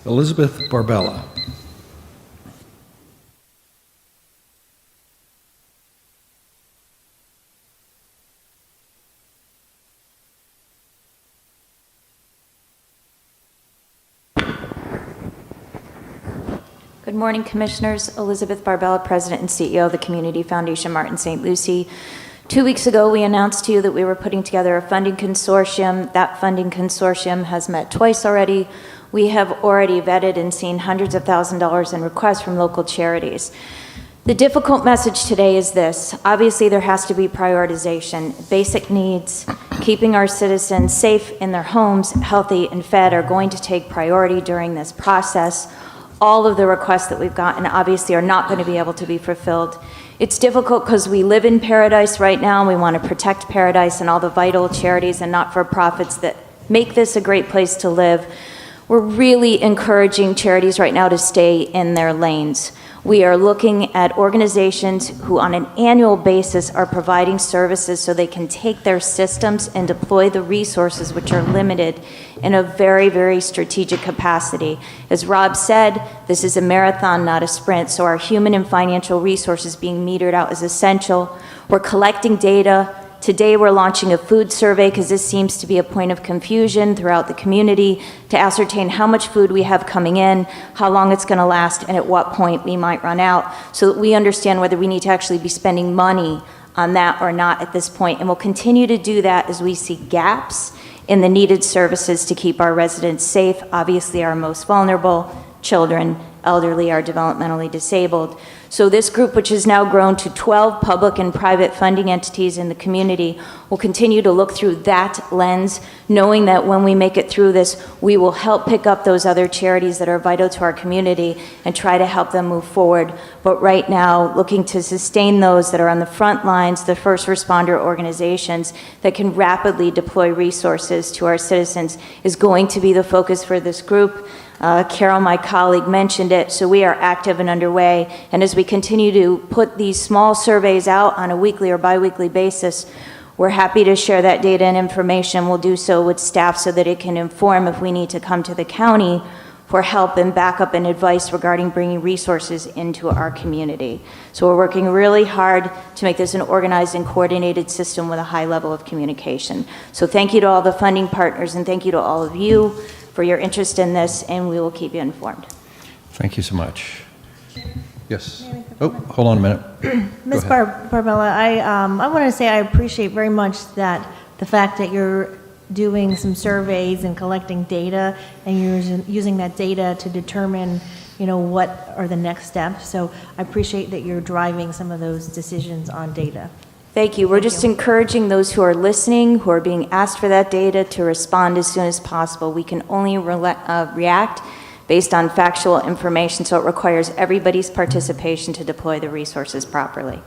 Elizabeth Barbella. Good morning, Commissioners. Elizabeth Barbella, President and CEO of the Community Foundation Martin St. Lucie. 2 weeks ago, we announced to you that we were putting together a funding consortium. That funding consortium has met twice already. We have already vetted and seen hundreds of thousands of dollars in requests from local charities. The difficult message today is this. Obviously, there has to be prioritization. Basic needs, keeping our citizens safe in their homes, healthy and fed are going to take priority during this process. All of the requests that we've gotten obviously are not going to be able to be fulfilled. It's difficult because we live in paradise right now, and we want to protect paradise and all the vital charities and not-for-profits that make this a great place to live. We're really encouraging charities right now to stay in their lanes. We are looking at organizations who on an annual basis are providing services so they can take their systems and deploy the resources which are limited in a very, very strategic capacity. As Rob said, this is a marathon, not a sprint, so our human and financial resources being metered out is essential. We're collecting data. Today we're launching a food survey because this seems to be a point of confusion throughout the community to ascertain how much food we have coming in, how long it's going to last, and at what point we might run out so that we understand whether we need to actually be spending money on that or not at this point. And we'll continue to do that as we see gaps in the needed services to keep our residents safe, obviously our most vulnerable, children, elderly, are developmentally disabled. So this group, which has now grown to 12 public and private funding entities in the community, will continue to look through that lens, knowing that when we make it through this, we will help pick up those other charities that are vital to our community and try to help them move forward. But right now, looking to sustain those that are on the front lines, the first responder organizations that can rapidly deploy resources to our citizens is going to be the focus for this group. Carol, my colleague, mentioned it, so we are active and underway. And as we continue to put these small surveys out on a weekly or biweekly basis, we're happy to share that data and information. We'll do so with staff so that it can inform if we need to come to the county for help and backup and advice regarding bringing resources into our community. So we're working really hard to make this an organized and coordinated system with a high level of communication. So thank you to all the funding partners, and thank you to all of you for your interest in this, and we will keep you informed. Thank you so much. Yes. Oh, hold on a minute. Ms. Barbella, I want to say I appreciate very much that the fact that you're doing some surveys and collecting data, and you're using that data to determine, what are the next steps. So I appreciate that you're driving some of those decisions on data. Thank you. We're just encouraging those who are listening, who are being asked for that data, to respond as soon as possible. We can only react based on factual information, so it requires everybody's participation to deploy the resources properly.